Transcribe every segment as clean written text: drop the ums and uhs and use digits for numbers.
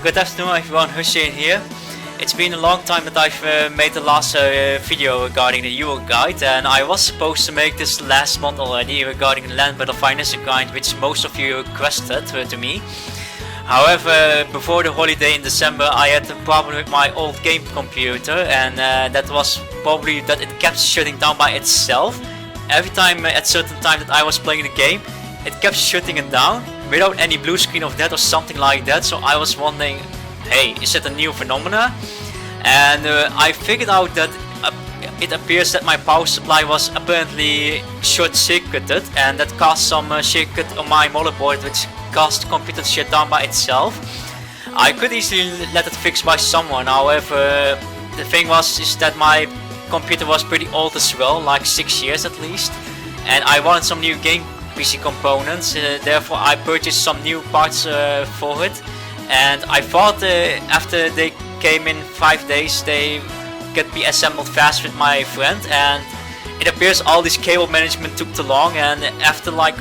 Good afternoon everyone, Hussein here. It's been a long time that I've made the last video regarding the Euro guide, and I was supposed to make this last month already regarding the land battle finance guide, which most of you requested to me. However, before the holiday in December I had a problem with my old game computer, and that was probably that it kept shutting down by itself. Every time at certain time that I was playing the game, it kept shutting it down without any blue screen of that or something like that. So I was wondering, hey, is it a new phenomena? And I figured out that it appears that my power supply was apparently short-circuited, and that caused some circuit on my motherboard, which caused the computer to shut down by itself. I could easily let it fix by someone. However, the thing is that my computer was pretty old as well, like 6 years at least, and I wanted some new game PC components, therefore I purchased some new parts for it, and I thought after they came in 5 days they could be assembled fast with my friend, and it appears all this cable management took too long, and after like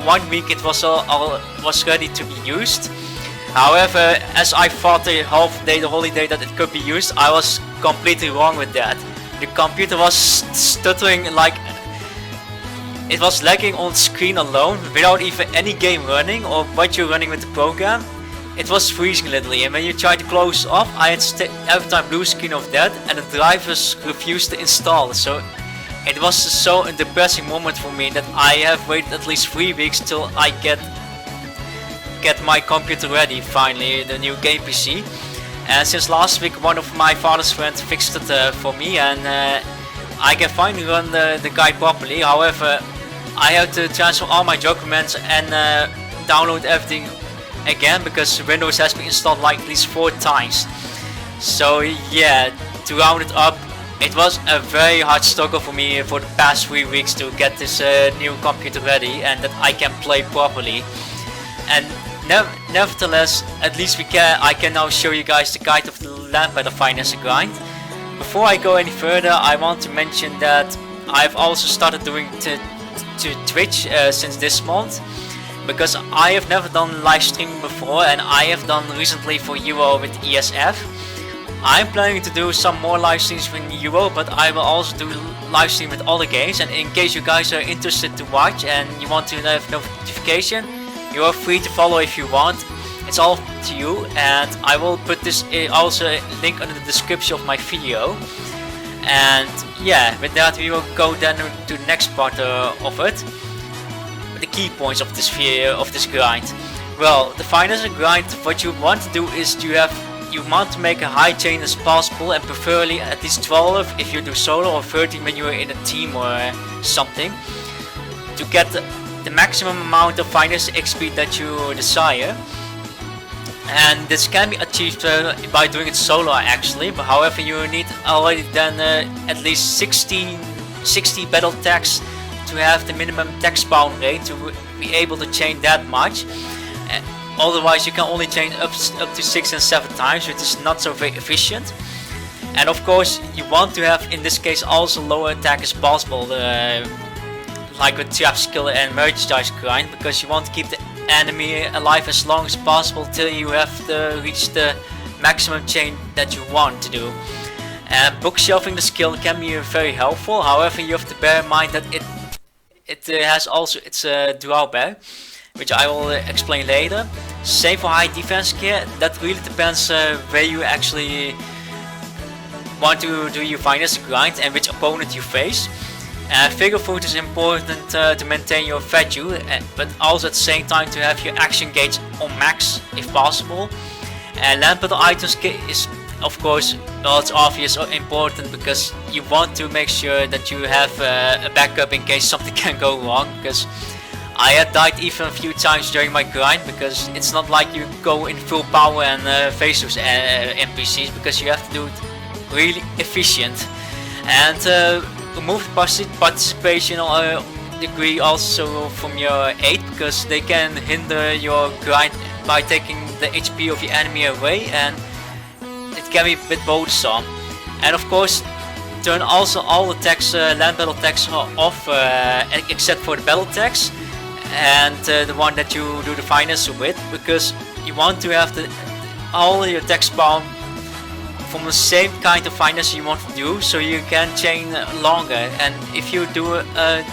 1 week it was all was ready to be used. However, as I thought the holiday that it could be used, I was completely wrong with that. The computer was stuttering, like it was lagging on screen alone without even any game running or what you're running with the program. It was freezing literally, and when you tried to close off, I had every time blue screen of that, and the drivers refused to install. So it was so a depressing moment for me that I have waited at least 3 weeks till I get my computer ready finally, the new game PC. And since last week one of my father's friends fixed it for me, and I can finally run the guide properly. However, I have to transfer all my documents and download everything again, because Windows has been installed like at least 4 times. So yeah, to round it up, it was a very hard struggle for me for the past 3 weeks to get this new computer ready and that I can play properly. And nevertheless, at least I can now show you guys the guide of the land battle finance grind. Before I go any further, I want to mention that I've also started doing to Twitch since this month, because I have never done live streaming before, and I have done recently for Euro with ESF. I'm planning to do some more live streams with Euro, but I will also do live stream with other games, and in case you guys are interested to watch and you want to have notification, you are free to follow if you want. It's all to you, and I will put this also link under the description of my video. And yeah, with that we will go then to the next part of it. The key points of this grind. Well, the finance grind, what you want to do is you want to make a high chain as possible, and preferably at least 12 if you do solo, or 13 when you are in a team or something, to get the maximum amount of finance XP that you desire. And this can be achieved by doing it solo actually, but however you need already then at least 60 battle tags to have the minimum tag spawn rate to be able to chain that much. Otherwise you can only chain up to 6 and 7 times, which is not so very efficient. And of course you want to have in this case also lower attack as possible, like with trap skill and merchandise grind, because you want to keep the enemy alive as long as possible till you have reached the maximum chain that you want to do. And bookshelving the skill can be very helpful. However, you have to bear in mind that it has also its drawback, which I will explain later. Same for high defense gear. That really depends where you actually want to do your finance grind and which opponent you face. Figure food is important to maintain your value, but also at the same time to have your action gauge on max if possible. And land battle items is of course, well, it's obvious important, because you want to make sure that you have a backup in case something can go wrong, because I had died even a few times during my grind, because it's not like you go in full power and face those NPCs, because you have to do it really efficient. And remove participation degree also from your aid, because they can hinder your grind by taking the HP of your enemy away, and it can be a bit bothersome. And of course, turn also all the tags, land battle tags off, except for the battle tags and the one that you do the finance with, because you want to have all your attacks spawn from the same kind of finesse you want to do, so you can chain longer. And if you do a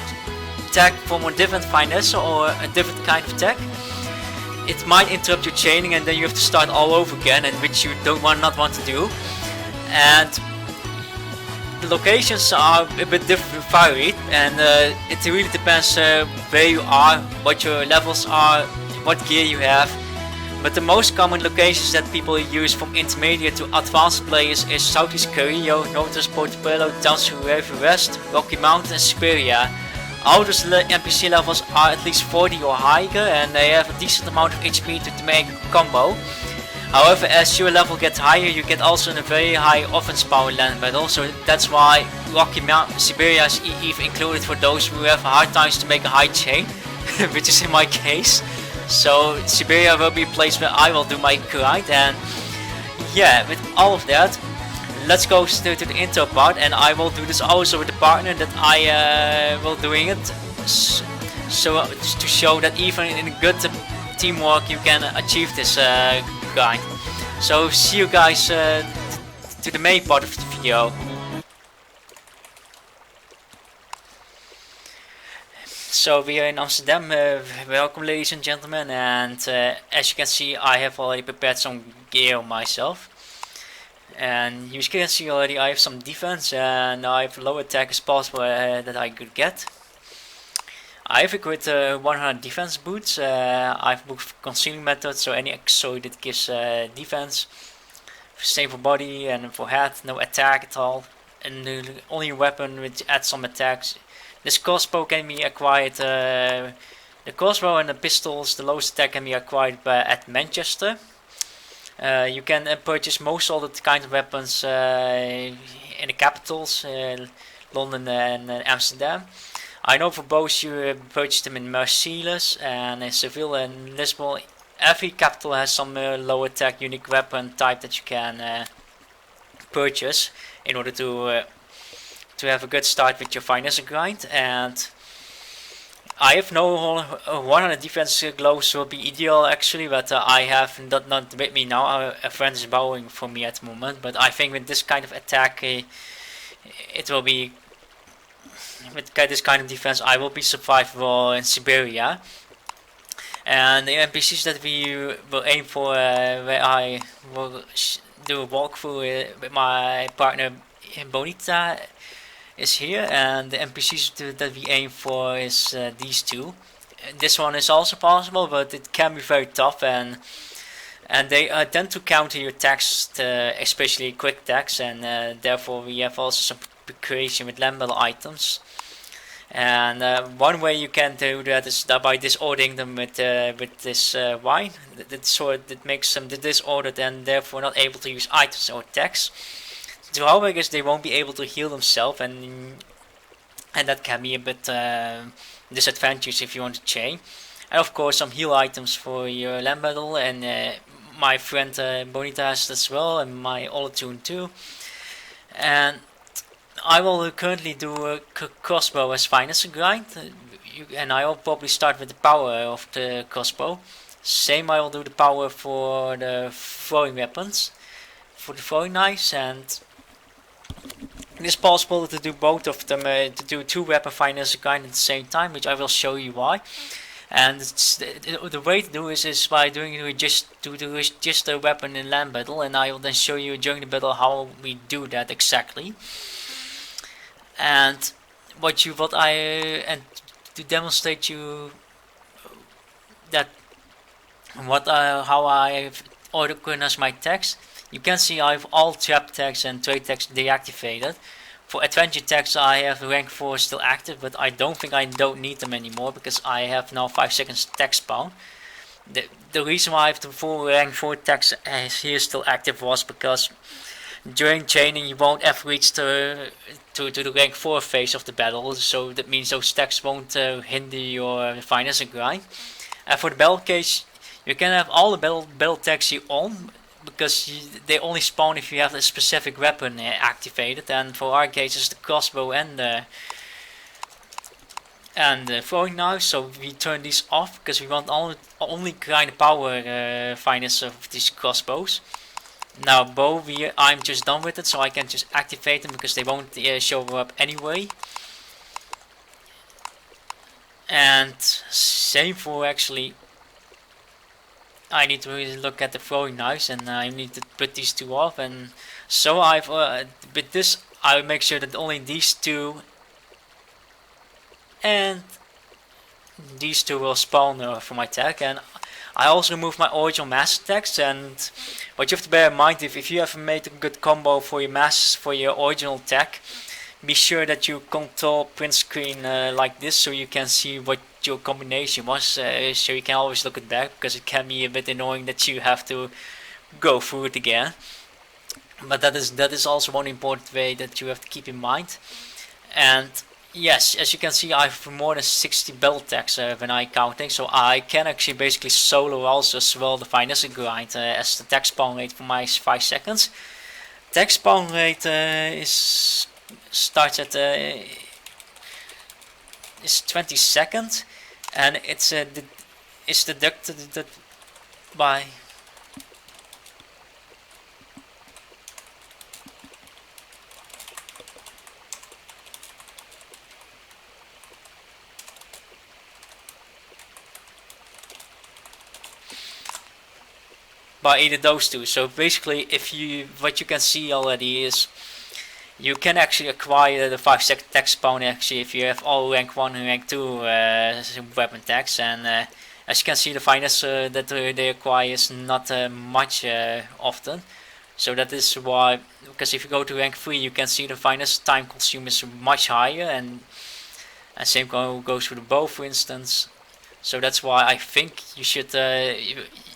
attack from a different finesse or a different kind of attack, it might interrupt your chaining, and then you have to start all over again, and which you not want to do. And the locations are a bit different, varied, and it really depends where you are, what your levels are, what gear you have. But the most common locations that people use from intermediate to advanced players is Southeast Carrillo, Northwest Portobelo, down to River West, Rocky Mountain and Siberia. All those NPC levels are at least 40 or higher, and they have a decent amount of HP to make a combo. However, as your level gets higher, you get also in a very high offense power land battle, so that's why Rocky Mountain Siberia is even included for those who have hard times to make a high chain, which is in my case. So Siberia will be a place where I will do my grind. And yeah, with all of that, let's go to the intro part, and I will do this also with the partner that I will doing it, so to show that even in good teamwork you can achieve this grind. So see you guys to the main part of the video. So we are in Amsterdam, welcome ladies and gentlemen, and as you can see I have already prepared some gear on myself. And you can see already I have some defense, and I have low attack as possible that I could get. I have equipped 100 defense boots. I have booked concealing method, so any accessory that gives defense. Same for body and for head, no attack at all. And the only weapon which adds some attacks. This crossbow can be acquired, the crossbow and the pistols, the lowest attack can be acquired at Manchester. You can purchase most all the kind of weapons in the capitals, London and Amsterdam. I know for both you purchase them in Marseilles and in Seville and Lisbon. Every capital has some low attack unique weapon type that you can purchase in order to have a good start with your finesse grind. And I have no 100 defense gloves will be ideal actually, but I have not with me now. A friend is bowing for me at the moment, but I think with this kind of attack, it will be with this kind of defense I will be survivable in Siberia. And the NPCs that we will aim for, where I will do a walkthrough with my partner Bonita, is here, and the NPCs that we aim for is these two. This one is also possible, but it can be very tough, and they tend to counter your attacks, especially quick attacks, and therefore we have also some preparation with land battle items. And one way you can do that is by disordering them with this wine. That makes them disordered and therefore not able to use items or attacks. The drawback is they won't be able to heal themselves, and that can be a bit disadvantageous if you want to chain. And of course some heal items for your land battle, and my friend Bonita has as well, and my Olatoon too. And I will currently do a crossbow as finesse grind, and I will probably start with the power of the crossbow. Same I will do the power for the throwing weapons, for the throwing knives, and it is possible to do both of them, to do two weapon finesse grind at the same time, which I will show you why. And the way to do is by doing just a weapon in land battle, and I will then show you during the battle how we do that exactly. And to demonstrate you that how I organize my text, you can see I have all trap tags and trade tags deactivated. For adventure tags I have rank 4 still active, but I don't need them anymore because I have now 5 seconds tag spawn. The reason why I have the full rank 4 tags here still active was because during chaining you won't ever reach to the rank 4 phase of the battle, so that means those stacks won't hinder your finesse grind. And for the battle case, you can have all the battle tags you own, because they only spawn if you have a specific weapon activated, and for our case it's the crossbow and and throwing knives. So we turn these off because we want only kind of power fineness of these crossbows. Now bow, I'm just done with it, so I can just activate them because they won't show up anyway. And same for actually, I need to really look at the throwing knives, and I need to put these two off. And so I've with this I make sure that only these two and these two will spawn for my tech. And I also remove my original mass attacks. And what you have to bear in mind, if you have made a good combo for your mass for your original tech, be sure that you control print screen like this, so you can see what your combination was, so you can always look at that, because it can be a bit annoying that you have to go through it again. But that is also one important way that you have to keep in mind. And yes, as you can see, I have more than 60 battle tags when I counting, so I can actually basically solo also as well the finesse grind as the tag spawn rate for my 5 seconds. Tag spawn rate starts at is 20 seconds, and it's deducted by either those two. So basically, what you can see already is you can actually acquire the 5-second tag spawn actually if you have all rank 1 and rank 2 weapon tags. And as you can see, the finesse that they acquire is not much often. So that is why, because if you go to rank 3, you can see the finesse time consume is much higher, and same goes for the bow, for instance. So that's why I think you should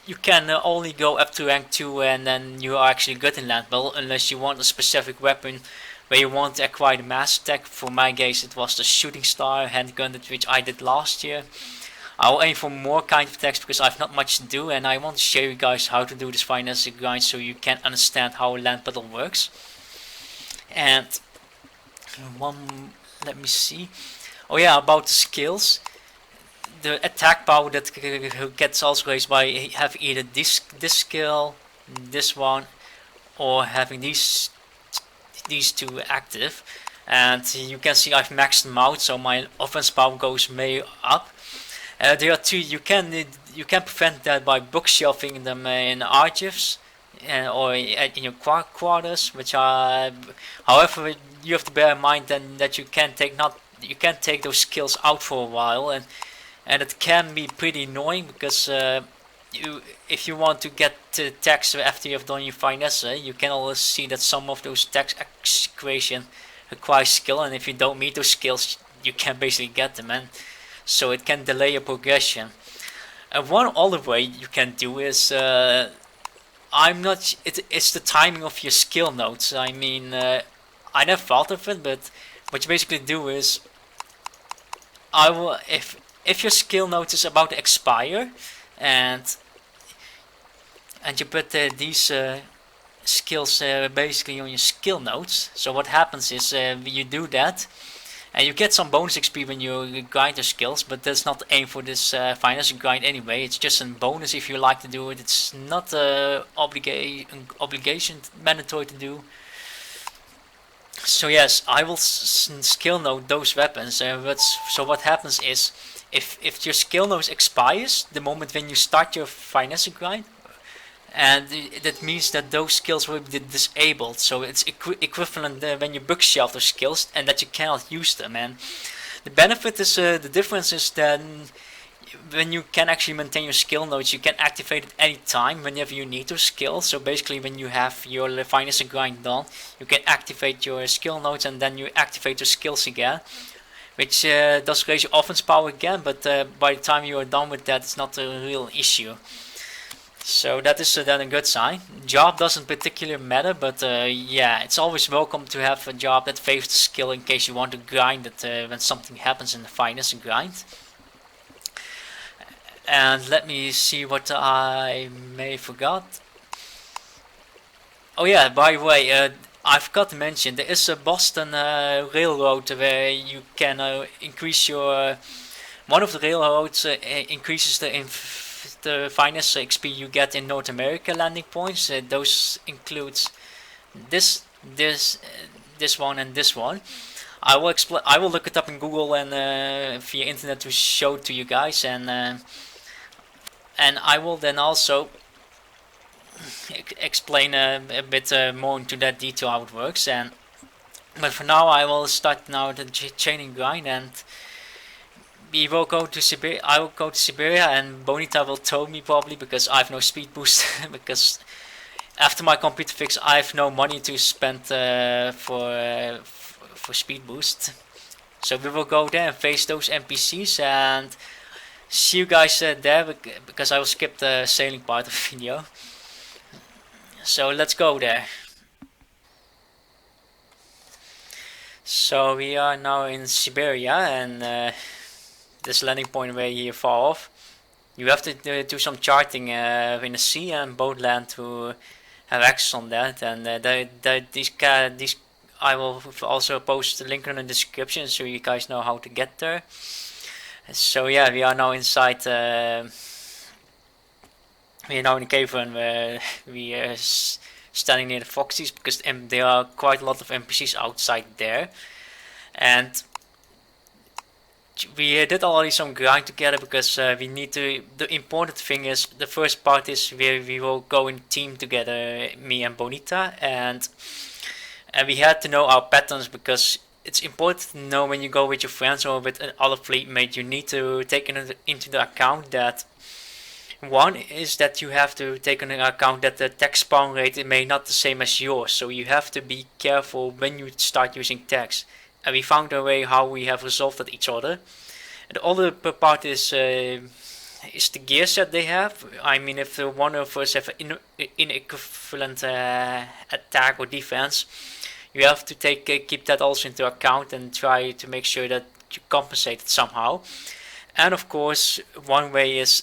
you can only go up to rank 2 and then you are actually good in land battle, unless you want a specific weapon where you want to acquire the mass attack. For my case it was the shooting star handgun, which I did last year. I'll aim for more kind of attacks because I've not much to do, and I want to show you guys how to do this finesse grind so you can understand how land battle works. And let me see. Oh yeah, about the skills. The attack power that gets also raised by having either this skill, this one, or having these two active. And you can see I've maxed them out, so my offense power goes way up. There are two. You can prevent that by bookshelving them in archives or in your quarters, which are. However, you have to bear in mind then that you can take those skills out for a while, and it can be pretty annoying because if you want to get to tags after you've done your finesse, you can always see that some of those tags creation require skill, and if you don't meet those skills, you can't basically get them, and so it can delay your progression. And one other way you can do is it's the timing of your skill notes. I mean, I never thought of it, but what you basically do is if your skill note is about to expire, and you put these skills basically on your skill notes. So what happens is you do that, and you get some bonus XP when you grind your skills, but that's not the aim for this finesse grind anyway. It's just a bonus if you like to do it. It's not obligation mandatory to do. So yes, I will skill note those weapons. So what happens is, if your skill note expires the moment when you start your finesse grind, and that means that those skills will be disabled. So it's equivalent when you bookshelf those skills and that you cannot use them. And the benefit is the difference is that when you can actually maintain your skill notes, you can activate it any time whenever you need those skills. So basically, when you have your finesse grind done, you can activate your skill notes and then you activate your skills again, which does raise your offense power again, but by the time you are done with that, it's not a real issue. So that is then a good sign. Job doesn't particularly matter, but yeah, it's always welcome to have a job that favors the skill in case you want to grind it when something happens in the finesse grind. And let me see what I may forgot. Oh yeah, by the way, I forgot to mention there is a Boston railroad where you can increase your one of the railroads increases the finest XP you get in North America landing points. Those includes this this this one and this one. I will explain. I will look it up in Google and via internet to show it to you guys, and I will then also explain a bit more into that detail how it works. And but for now, I will start now the chaining grind, and we will go to Siberia. I will go to Siberia, and Bonita will tow me probably because I have no speed boost. Because after my computer fix, I have no money to spend for speed boost. So we will go there and face those NPCs and see you guys there, because I will skip the sailing part of the video. So let's go there. So we are now in Siberia, and this landing point where you fall off. You have to do some charting in the sea and boat land to have access on that, and these I will also post the link in the description so you guys know how to get there. So yeah, we are now inside. We are now in a cave run where we are standing near the foxes, because there are quite a lot of NPCs outside there, and we did already some grind together because we need to. The important thing is the first part is where we will go in team together, me and Bonita, and we had to know our patterns, because it's important to know when you go with your friends or with another fleet mate. You need to take into the account that one is that you have to take into account that the tag spawn rate may not the same as yours, so you have to be careful when you start using tags. And we found a way how we have resolved at each other. And the other part is the gear set they have. I mean, if one of us have an inequivalent attack or defense, you have to keep that also into account and try to make sure that you compensate it somehow. And of course, one way is,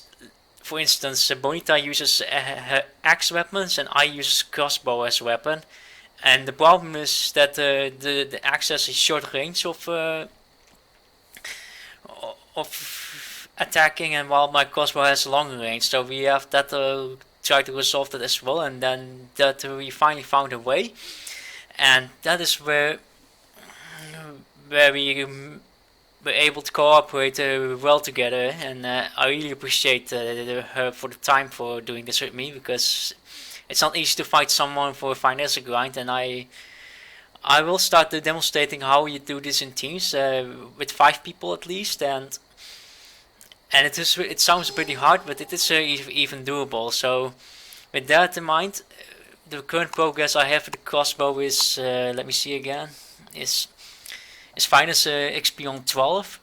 for instance, Bonita uses her axe weapons and I use crossbow as a weapon. And the problem is that the axe has a short range of attacking, and while my crossbow has a longer range. So we have that try to resolve that as well, and then that we finally found a way. And that is where we were able to cooperate well together, and I really appreciate her for the time for doing this with me, because it's not easy to fight someone for a Finesse grind, and I will start demonstrating how you do this in teams with 5 people at least, and it sounds pretty hard, but it is even doable. So with that in mind, the current progress I have with the crossbow is, let me see again, is Finesse XP on 12.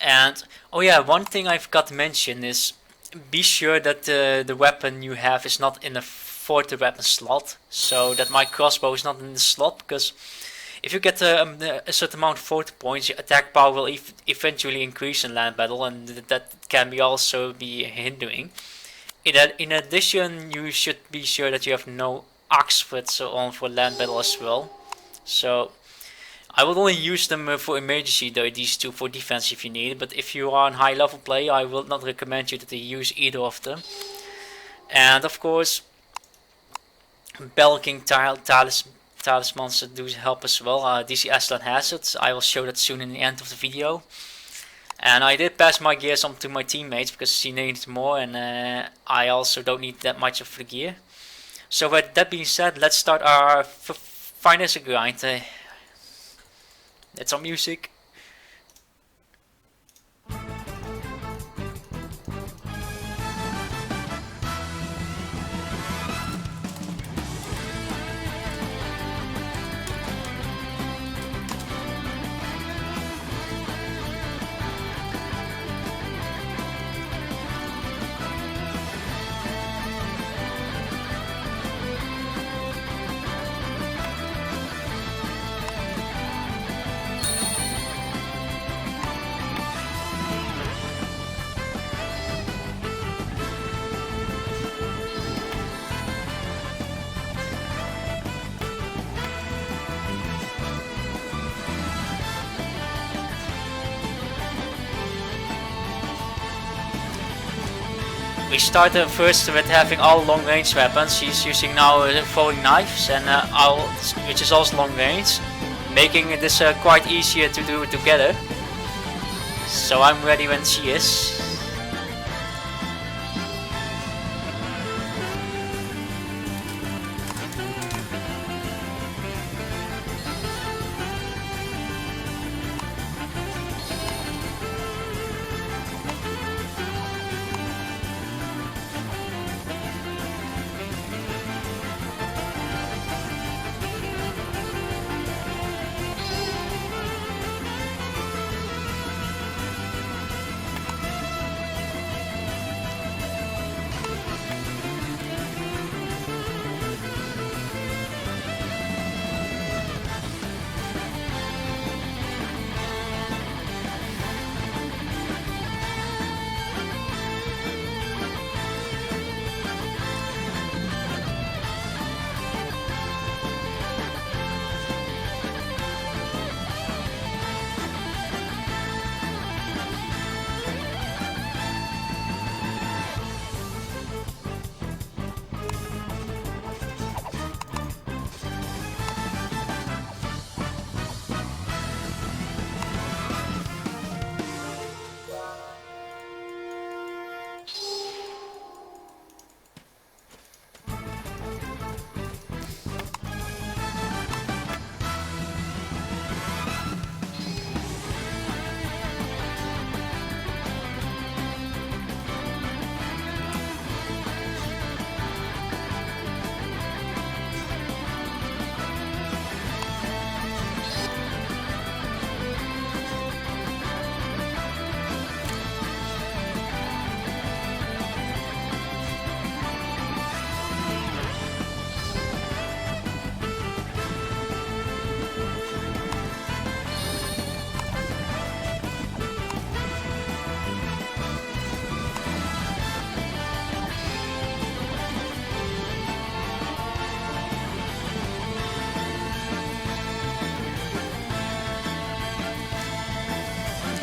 And oh yeah, one thing I forgot to mention is be sure that the weapon you have is not in a 40 weapon slot, so that my crossbow is not in the slot, because if you get a certain amount of 40 points, your attack power will eventually increase in land battle, and that can also be hindering. In addition, you should be sure that you have no Oxfords on for land battle as well. So I will only use them for emergency, though, these two for defense if you need it, but if you are a high level player, I will not recommend you that you use either of them. And of course, Belking talismans do help as well. DC Aslan has it. I will show that soon in the end of the video. And I did pass my gears on to my teammates because she needed more, and I also don't need that much of the gear. So with that being said, let's start our Finesse grind. Let's some music. We started first with having all long range weapons. He's using now throwing knives and which is also long range, making this quite easier to do together. So I'm ready when she is.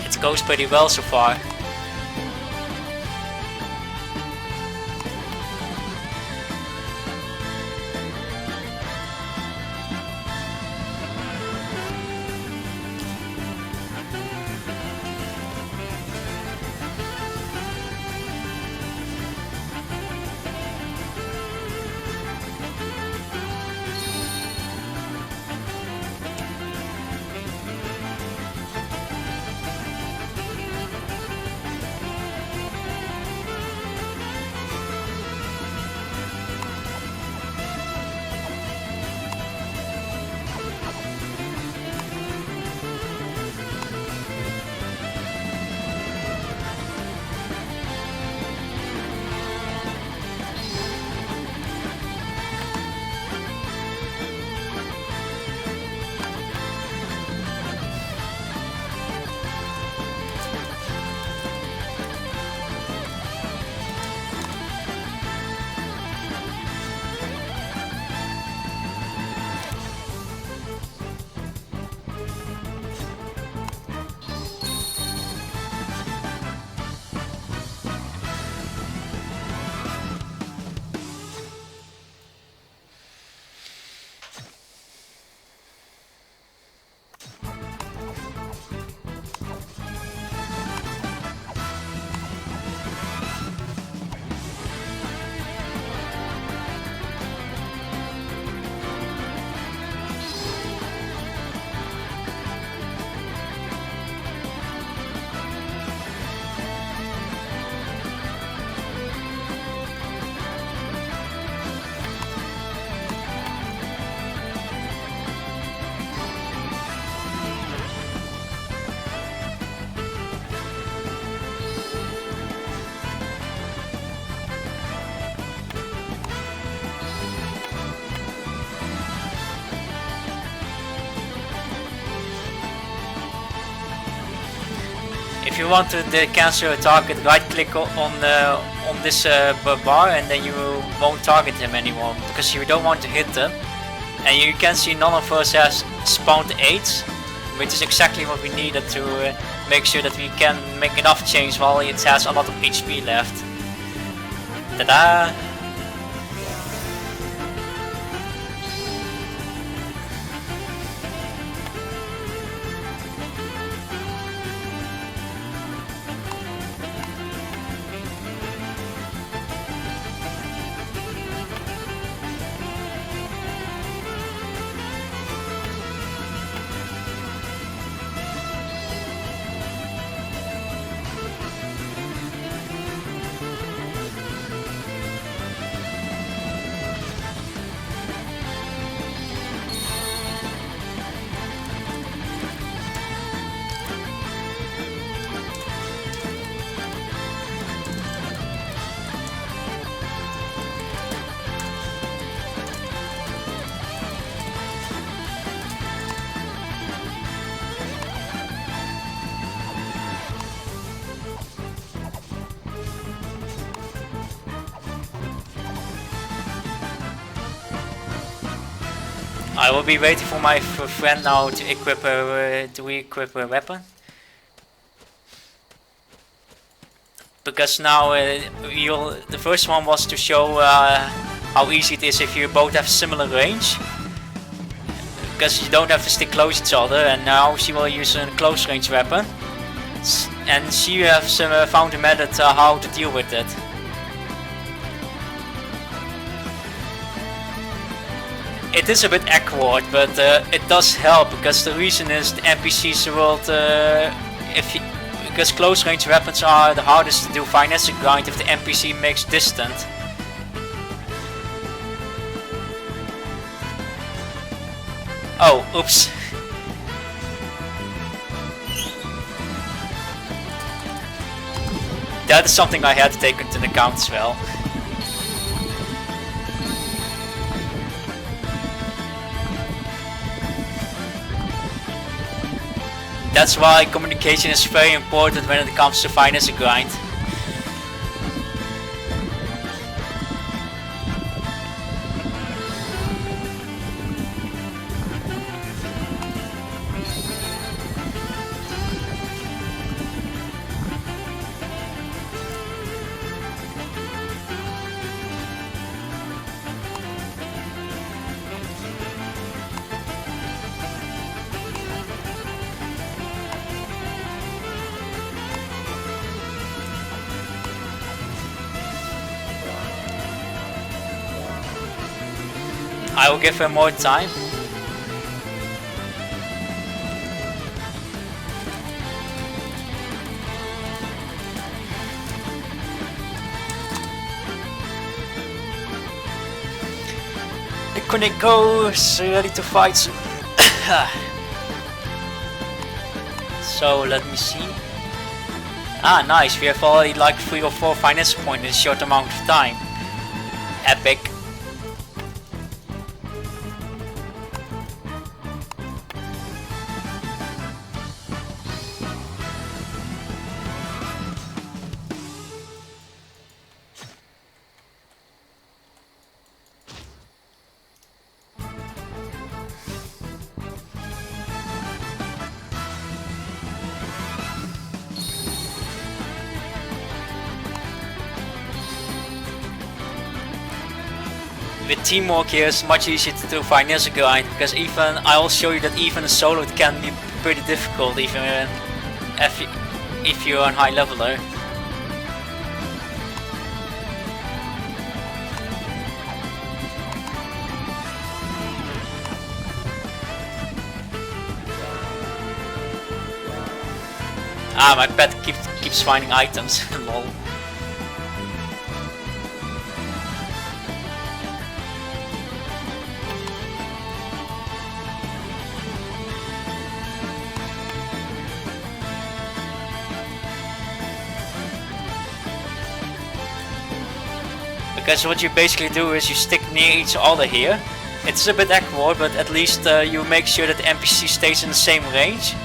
It goes pretty well so far. If you want to cancel a target, right click on this bar and then you won't target him anymore because you don't want to hit them. And you can see none of us has spawned 8, which is exactly what we needed to make sure that we can make enough change while it has a lot of HP left. Ta-da! I will be waiting for my friend now to equip a weapon. Because now the first one was to show how easy it is if you both have similar range. Because you don't have to stick close to each other, and now she will use a close range weapon. And she has found a method how to deal with it. It is a bit awkward, but it does help, because the reason is the NPCs world, because close range weapons are the hardest to do finesse grind if the NPC makes distant. Oh, oops. That is something I had to take into account as well. That's why communication is very important when it comes to finesse grind. I will give her more time. The Koneko is ready to fight soon. So let me see. Ah, nice. We have already like 3 or 4 finesse points in a short amount of time. Epic. With teamwork here it's much easier to do finesse grind, because even I will show you that even a solo it can be pretty difficult, even if you're on high leveler. Ah, my pet keeps finding items. Lol. Because what you basically do is you stick near each other here. It's a bit awkward, but at least you make sure that the NPC stays in the same range.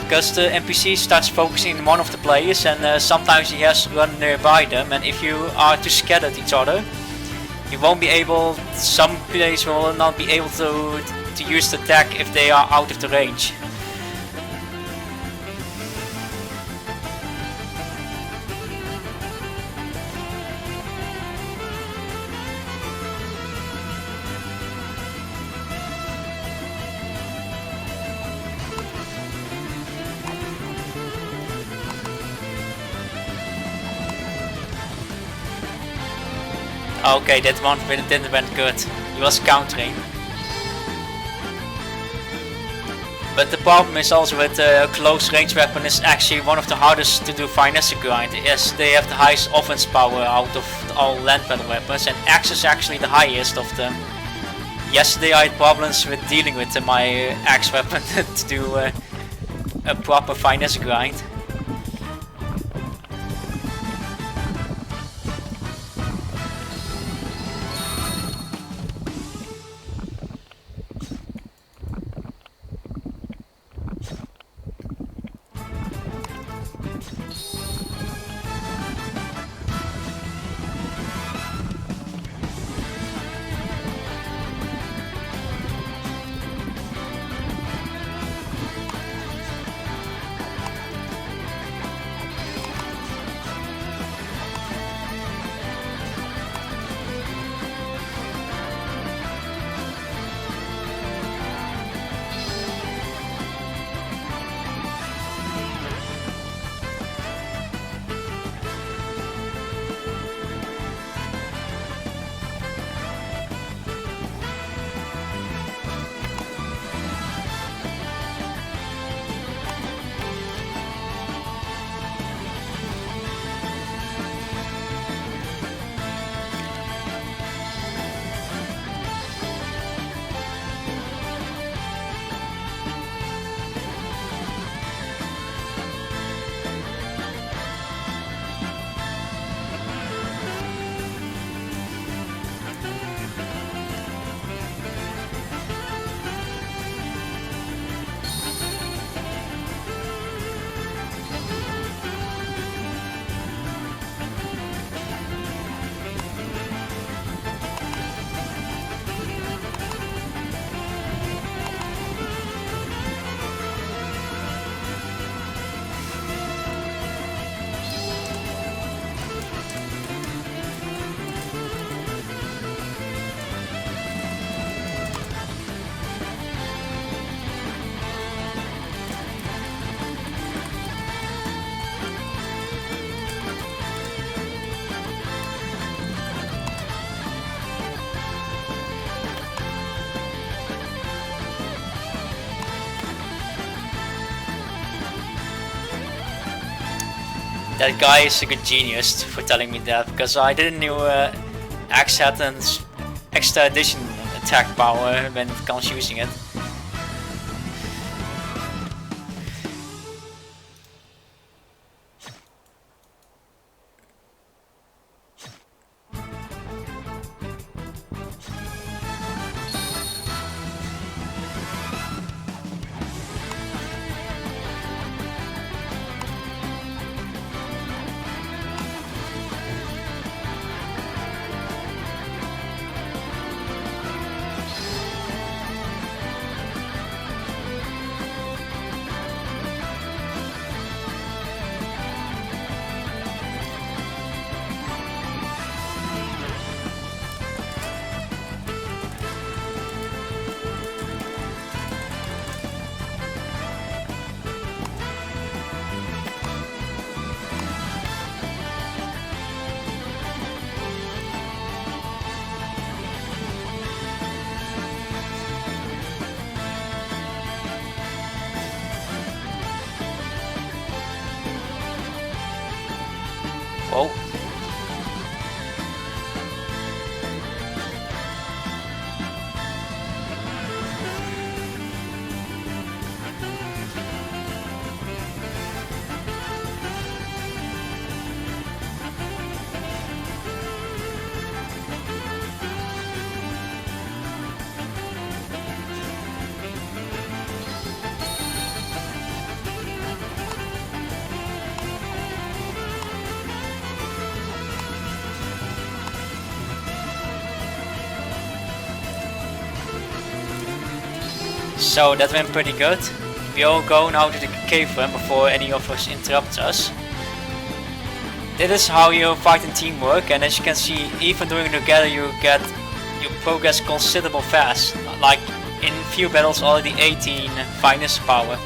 Because the NPC starts focusing on one of the players, and sometimes he has to run nearby them, and if you are too scattered at each other, you won't be able, some players will not be able to use the attack if they are out of the range. Okay, that one didn't went good. He was countering. But the problem is also with a close range weapon is actually one of the hardest to do finesse grind, as they have the highest offense power out of all land battle weapons, and axe is actually the highest of them. Yesterday I had problems with dealing with my axe weapon to do a proper finesse grind. That guy is a good genius for telling me that, because I didn't know Axe had an extra addition attack power when it comes using it. Oh. So that went pretty good. We all go now to the cave room before any of us interrupt us. This is how you fight in teamwork, and as you can see, even doing it together you progress considerable fast. Like in few battles already 18 finesse power.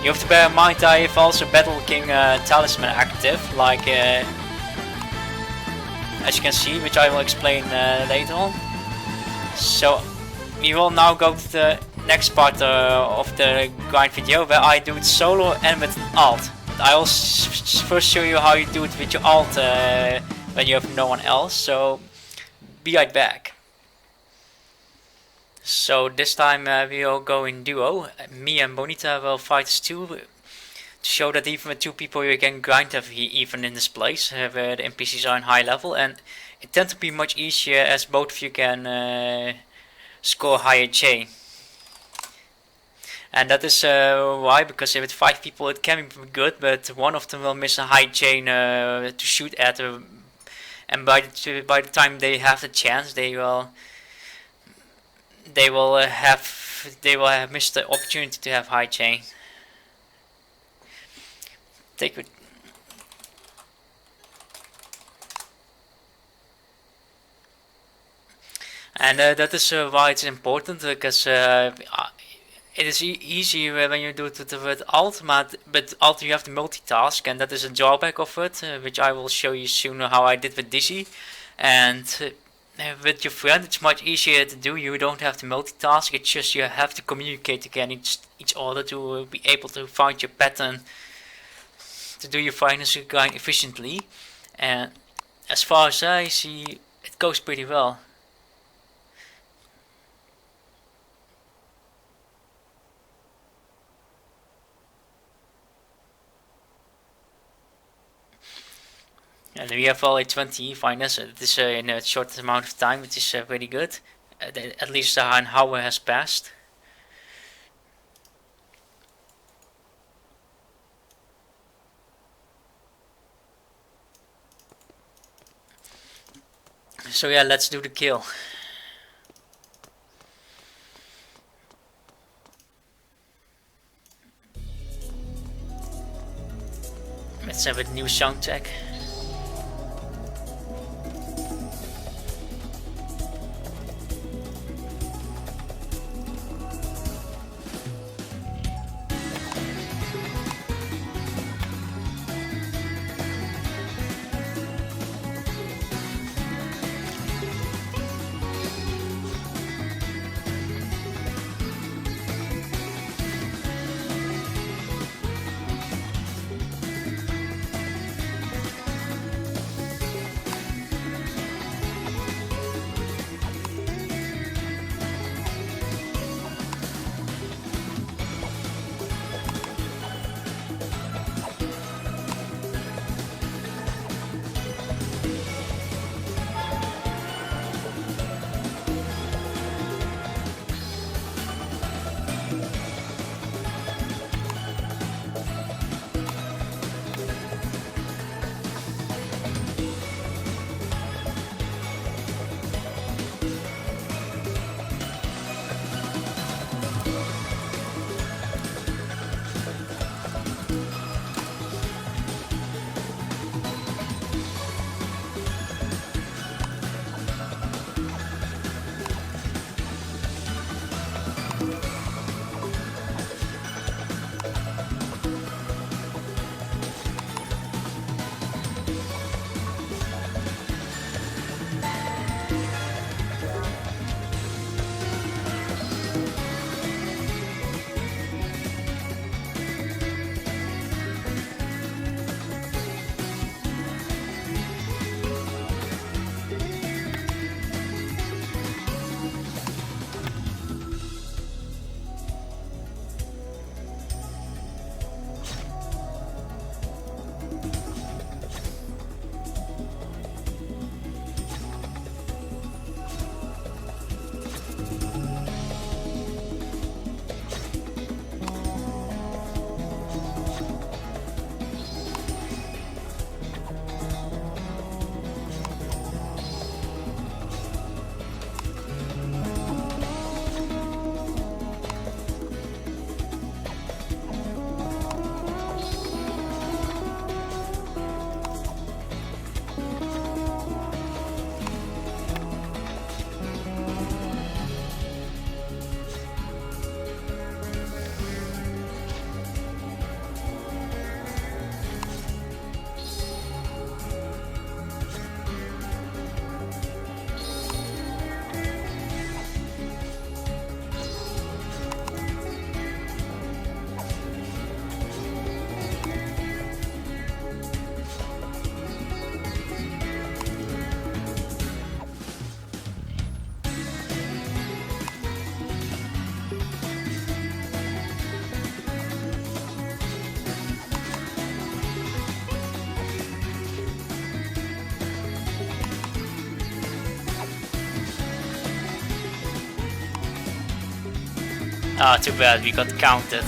You have to bear in mind I have also Battle King Talisman active, like as you can see, which I will explain later on. So we will now go to the next part of the grind video, where I do it solo and with alt. I will first show you how you do it with your alt when you have no one else, so be right back. So this time we will go in duo. Me and Bonita will fight as two, to show that even with two people you can grind even in this place where the NPCs are in high level, and it tends to be much easier as both of you can score higher chain. And that is why, because with 5 people it can be good, but one of them will miss a high chain to shoot at, and by the time they have the chance, they will have missed the opportunity to have high chain. Take it. And that is why it's important, because it is easy when you do it with alt, but alt you have to multitask, and that is a drawback of it, which I will show you soon how I did with Dizzy. And with your friend it's much easier to do. You don't have to multitask, it's just you have to communicate again each other to be able to find your pattern to do your finance grind efficiently. And as far as I see, it goes pretty well. And we have already 20 finance. This is in a short amount of time, which is pretty good. At least an hour has passed. So yeah, let's do the kill. Let's have a new sound check. Ah, too bad, we got counted.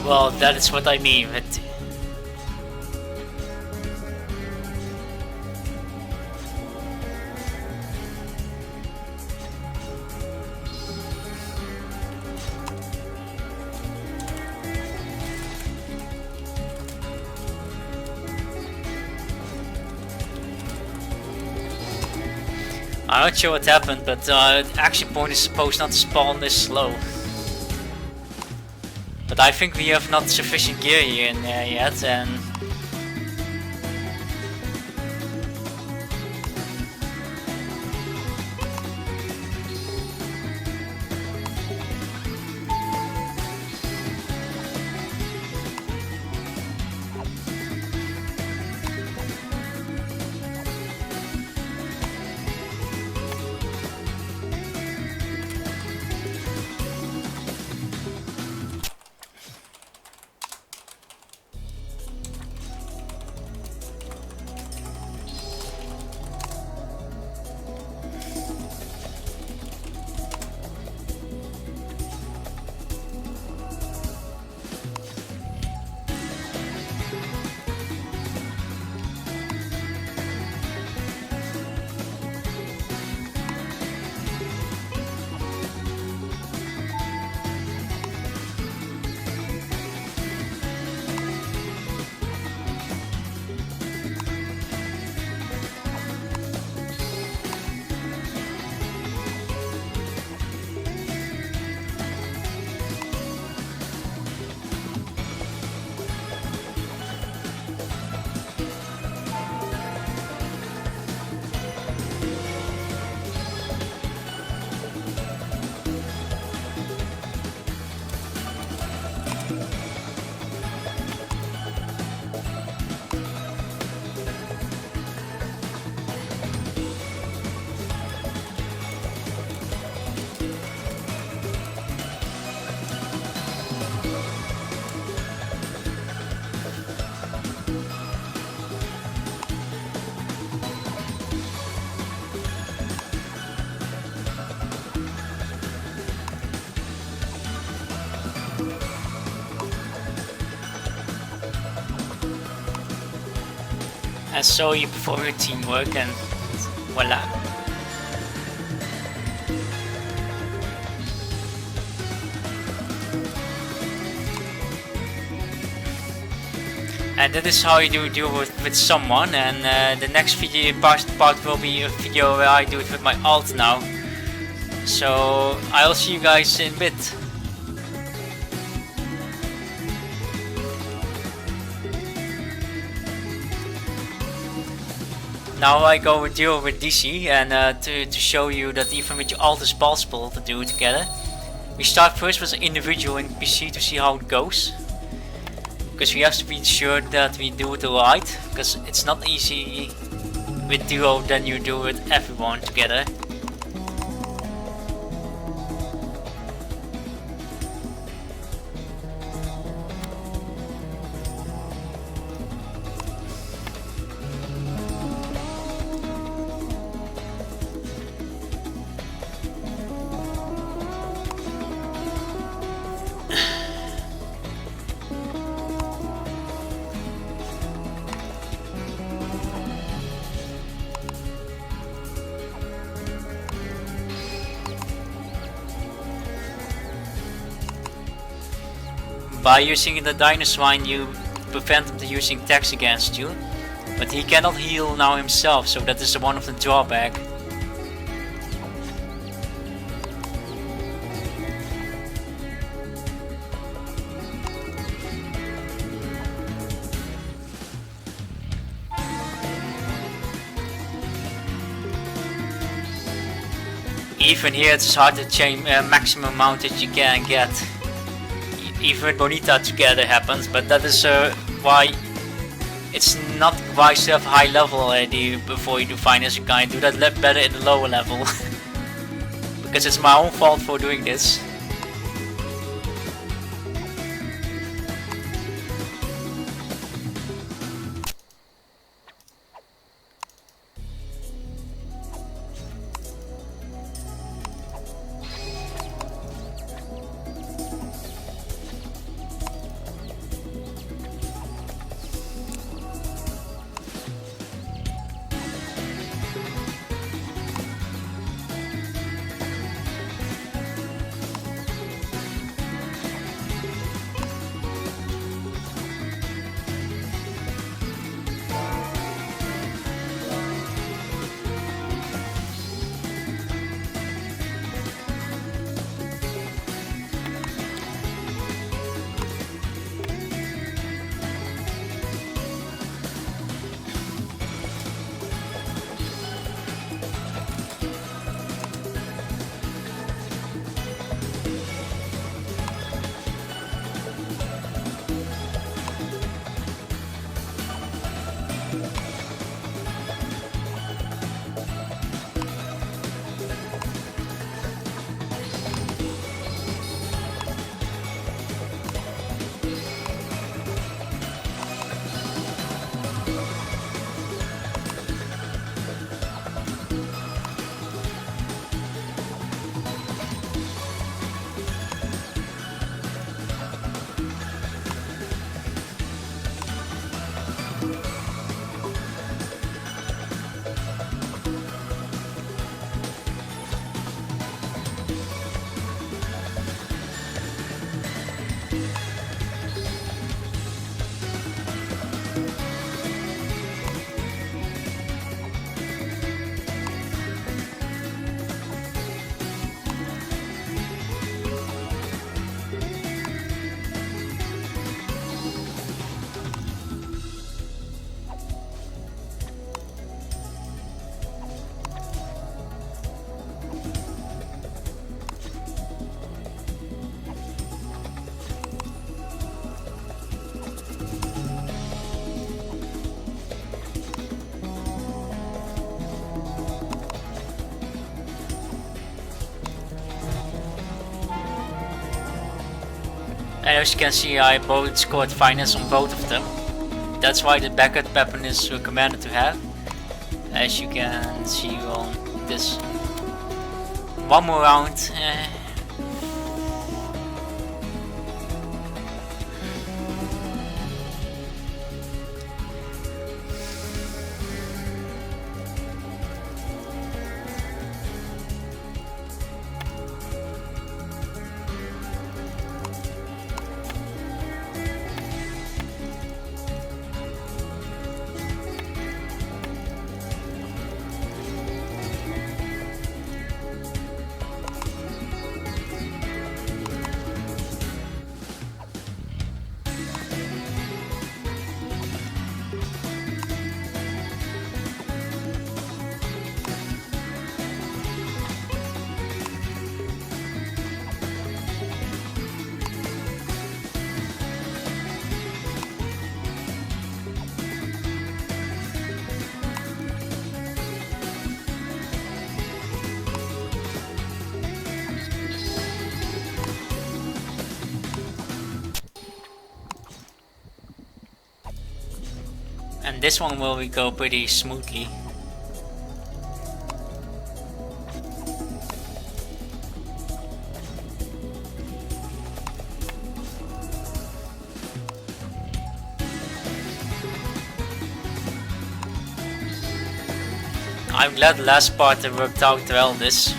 Well, that is what I mean with... I'm not sure what happened, but action point is supposed not to spawn this slow. But I think we have not sufficient gear here in there yet, and... and so you perform your teamwork, and voila. And that is how you do deal with someone, and the next video part will be a video where I do it with my alt now. So I'll see you guys in a bit. Now I go and deal with DC, and to show you that even with your alt is possible to do it together. We start first with an individual in PC to see how it goes. Because we have to be sure that we do it right, because it's not easy with duo than you do with everyone together. By using the dinosaur, you prevent him from using attacks against you, but he cannot heal now himself, so that is one of the drawbacks. Even here it's hard to change maximum amount that you can get. Even with Bonita together happens, but that is why it's not wise to have high level already before you do Finesse. You can do that better at the lower level. Because it's my own fault for doing this. And as you can see, I both scored Finesse on both of them. That's why the backup weapon is recommended to have. As you can see on this. One more round. And this one will go pretty smoothly. I'm glad the last part worked out well this.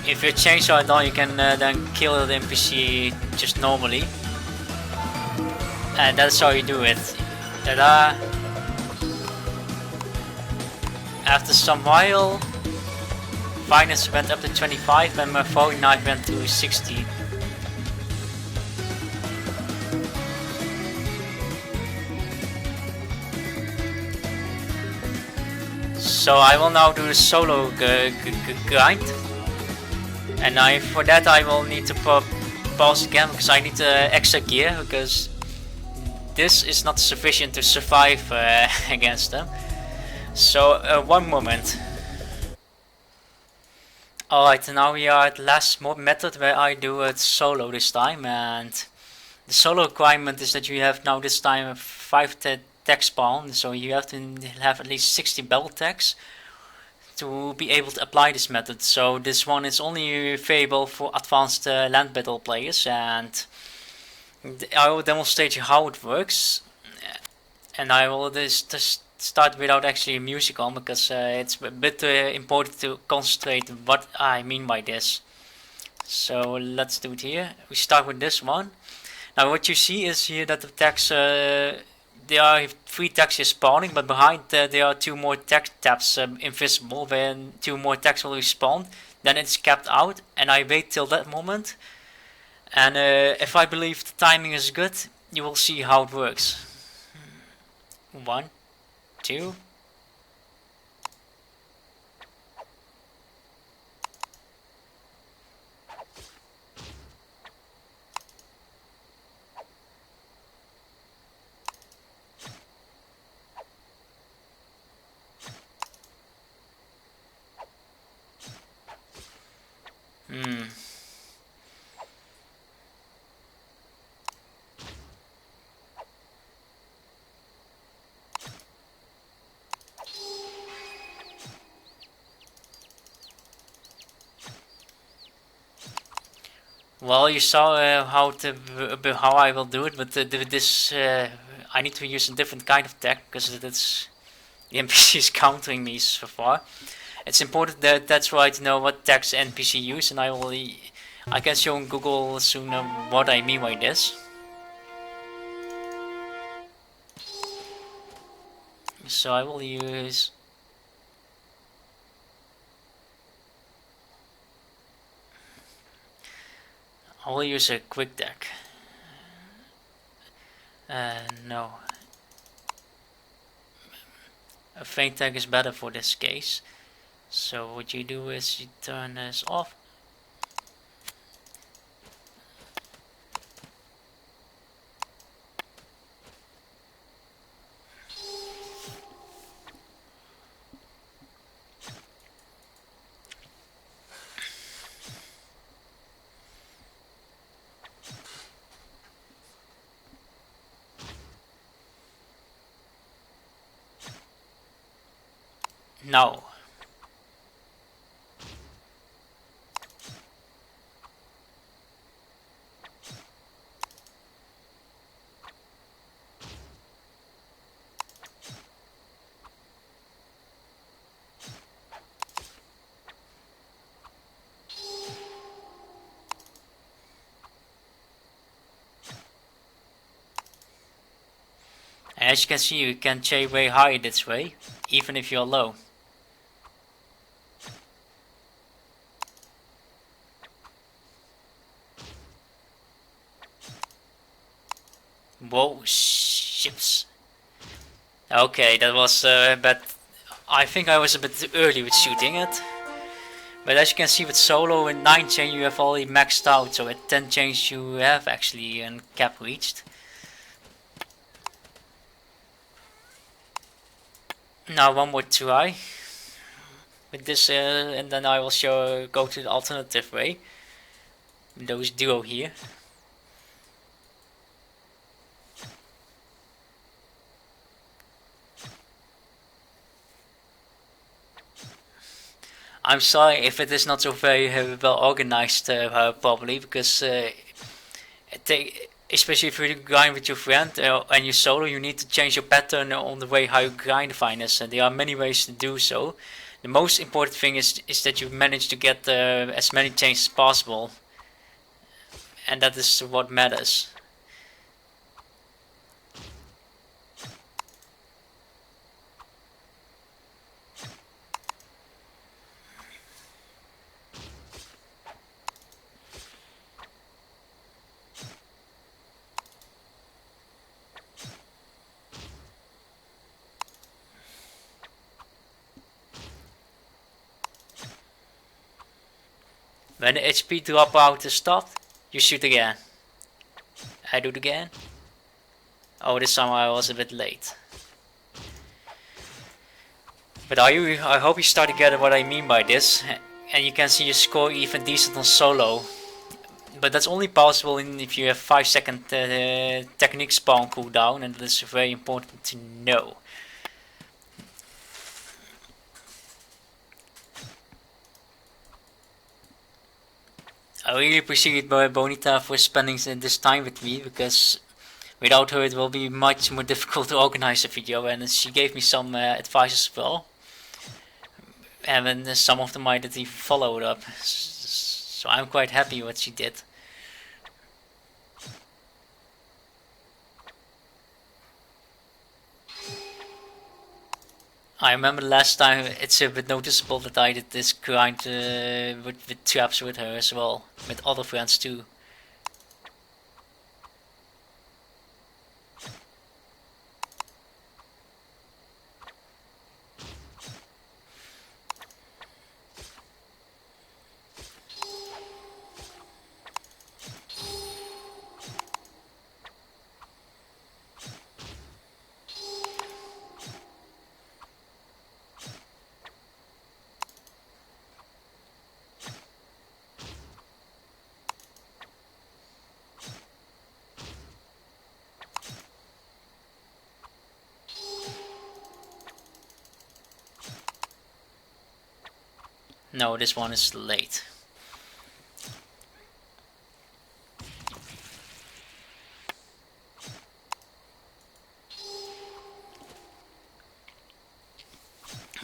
If you change it on, you can then kill the NPC just normally. And that's how you do it. Ta-da! After some while, Finesse went up to 25 and my throwing knife went to 60. So I will now do the solo grind. And for that I will need to pause again because I need extra gear, because this is not sufficient to survive against them. So one moment. Alright, now we are at the last method where I do it solo this time, and the solo requirement is that you have now this time 5 tech spawn, so you have to have at least 60 battle tags to be able to apply this method. So this one is only available for advanced land battle players, and I will demonstrate you how it works. And I will just start without actually music on, because it's a bit important to concentrate what I mean by this. So let's do it here. We start with this one. Now what you see is here that the tags there are 3 tags here spawning, but behind there are 2 more tag tabs invisible. When 2 more tags will respawn, then it's capped out, and I wait till that moment. And if I believe the timing is good, you will see how it works. 1, 2. Well, you saw how I will do it, but this I need to use a different kind of tech, because the NPC is countering me so far. It's important that's why to know what tags NPC use, and I can show on Google soon what I mean by this. So I will use a quick deck. No. A feint tag is better for this case. So what you do is you turn this off. Now. As you can see, you can chain way high this way, even if you're low. Whoa, ships. Okay, that was but I think I was a bit too early with shooting it. But as you can see with solo and 9 chain you have already maxed out, so at 10 chains you have actually a cap reached. Now one more try with this and then I will go to the alternative way. Those duo here. I'm sorry if it is not so very well organized probably, because especially if you grind with your friend and you solo, you need to change your pattern on the way how you grind Finesse, and there are many ways to do so. The most important thing is that you manage to get as many chains as possible, and that is what matters. When the HP drop out is stopped, you shoot again. I do it again. Oh, this time I was a bit late. But I hope you start to get what I mean by this. And you can see you score even decent on solo. But that's only possible if you have 5-second technique spawn cooldown, and that's very important to know. I really appreciate Bonita for spending this time with me, because without her it will be much more difficult to organize a video, and she gave me some advice as well. And then some of them I didn't even follow it up, so I'm quite happy what she did. I remember last time it's a bit noticeable that I did this grind with traps with her as well, with other friends too. No, this one is late.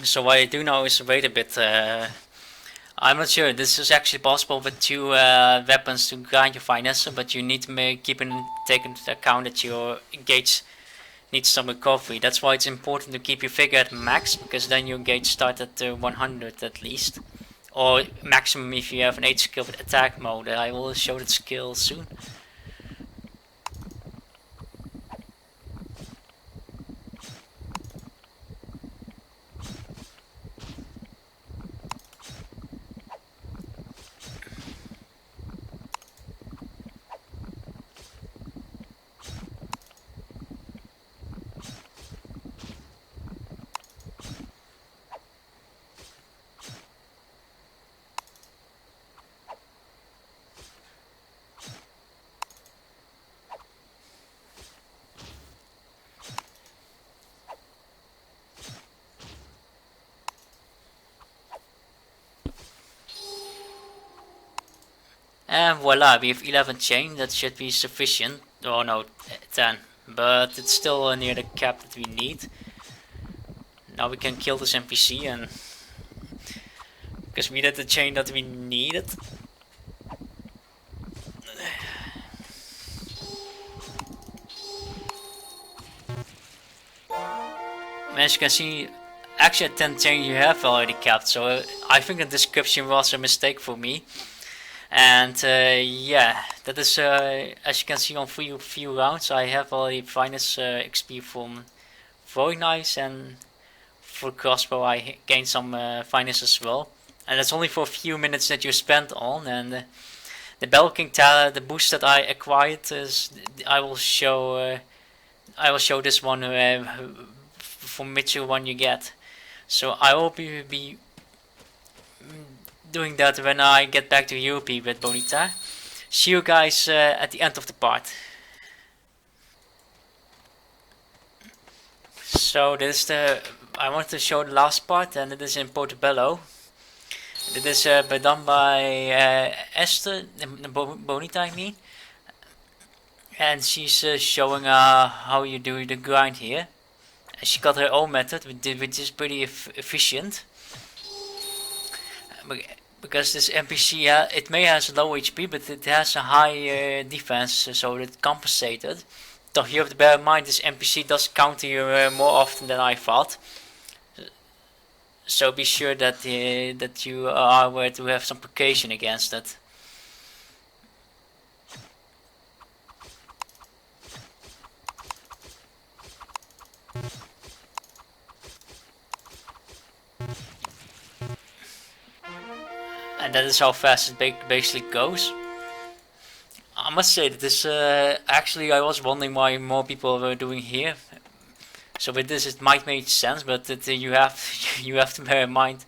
So what I do now is wait a bit. I'm not sure. This is actually possible with 2 weapons to grind your Finesse, but you need to take into account that your gauge needs some recovery. That's why it's important to keep your figure at max, because then your gauge starts at 100 at least. Or maximum if you have an 8 skill with attack mode. I will show that skill soon. And voila, we have 11 chain. That should be sufficient. Oh no, 10. But it's still near the cap that we need. Now we can kill this NPC, and because we did the chain that we needed. As you can see, actually 10 chains you have already kept, so I think the description was a mistake for me. And yeah, that is as you can see on few rounds I have already finest XP from throwing knives, and for crossbow I gained some finest as well. And that's only for a few minutes that you spent on. And the Belking talent, the boost that I acquired is I will show this one from which one you get. So I will be doing that when I get back to Europe with Bonita. See you guys at the end of the part. So this is I want to show the last part, and it is in Portobelo. It is done by Esther, Bonita I mean. And she's showing how you do the grind here. And she got her own method, which is pretty efficient. Because this NPC, it may has low HP, but it has a high defense, so it compensated. So you have to bear in mind this NPC does counter you more often than I thought. So be sure that you are aware to have some precaution against it. And that is how fast it basically goes. I must say that this actually I was wondering why more people were doing here. So with this it might make sense, but you have to bear in mind.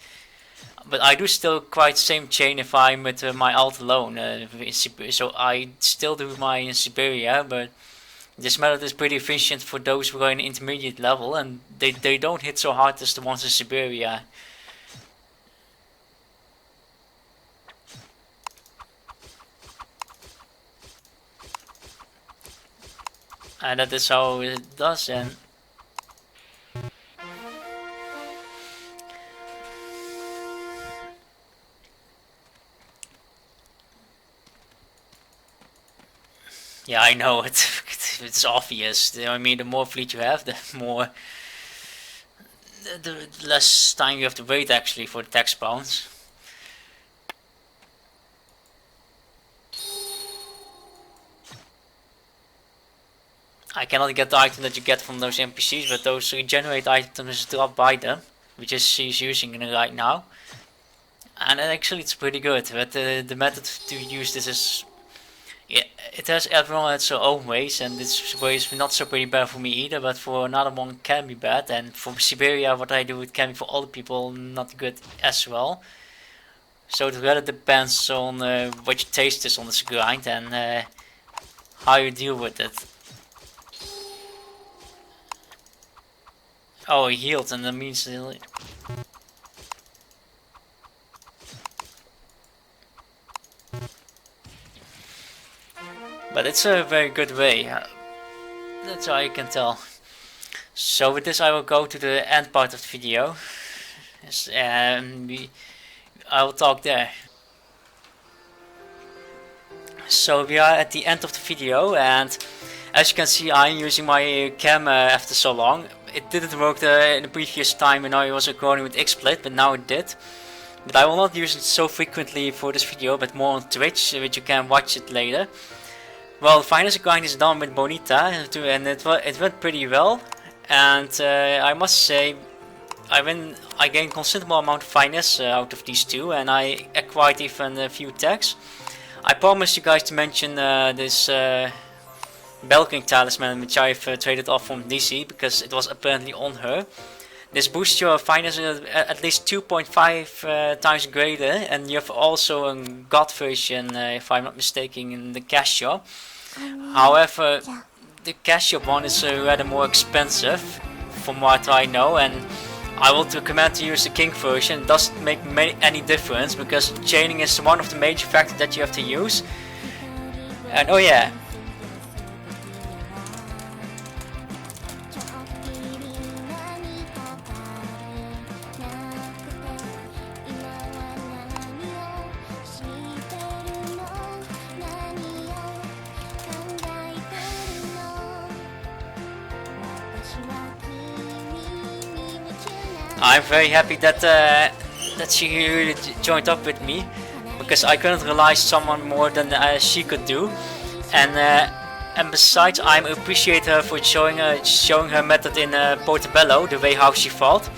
But I do still quite same chain if I'm with my alt alone. So I still do my in Siberia, but this method is pretty efficient for those who are in intermediate level, and they don't hit so hard as the ones in Siberia. And that is how it does. And yeah, I know it's obvious. I mean, the more fleet you have, the more the less time you have to wait actually for the tax bounce. I cannot get the item that you get from those NPCs, but those regenerate items dropped by them, which is she's using right now. And actually it's pretty good, but the method to use this is, yeah, it has everyone its own ways, and this way is not so pretty bad for me either, but for another one can be bad. And for Siberia what I do, it can be for other people not good as well. So it really depends on what your taste is on this grind, and how you deal with it. Oh, he healed, and that means but it's a very good way. That's all I can tell. So with this I will go to the end part of the video. And I will talk there. So we are at the end of the video, and as you can see I'm using my cam after so long. It didn't work in the previous time when I was recording with XSplit, but now it did. But I will not use it so frequently for this video, but more on Twitch, which you can watch it later. Well, Finesse grind is done with Bonita, and it went pretty well. And I must say, I gained considerable amount of finesse out of these two, and I acquired even a few tags. I promised you guys to mention this Belking talisman, which I've traded off from DC because it was apparently on her. This boosts your finesse at least 2.5 times greater, and you have also a god version, if I'm not mistaken, in the cash shop. However, the cash shop one is rather more expensive, from what I know, and I would recommend to use the king version. It doesn't make any difference because chaining is one of the major factors that you have to use. And oh yeah. I'm very happy that she really joined up with me, because I couldn't realize someone more than she could do, and besides, I appreciate her for showing her method in Portobelo, the way how she fought.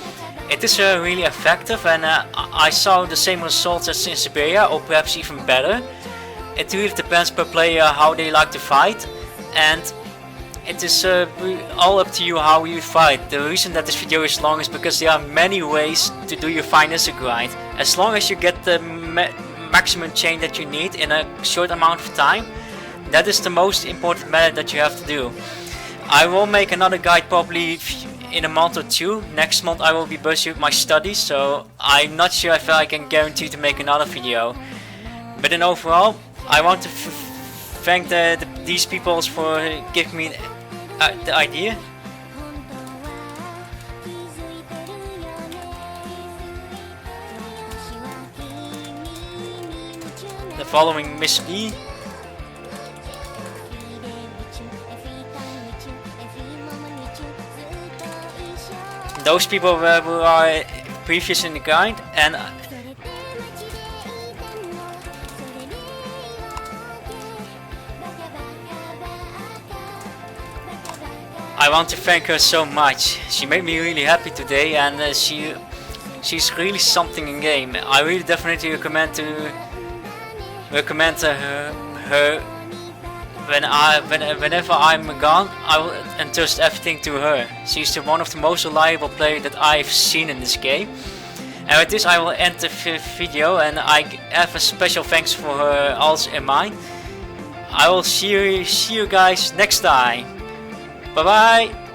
It is really effective, and I saw the same results as in Siberia, or perhaps even better. It really depends per player how they like to fight, and it is all up to you how you fight. The reason that this video is long is because there are many ways to do your finesse grind. As long as you get the maximum chain that you need in a short amount of time, that is the most important method that you have to do. I will make another guide probably in a month or two. Next month I will be busy with my studies, so I'm not sure if I can guarantee to make another video. But in overall, I want to thank these people for giving me the idea. The following Miss B. Those people who are previous in the guide, and I want to thank her so much. She made me really happy today, and she's really something in game. I really definitely recommend her. Whenever I'm gone, I will entrust everything to her. She's one of the most reliable players that I've seen in this game. And with this I will end the video, and I have a special thanks for her also in mind. I will see you guys next time. Bye bye.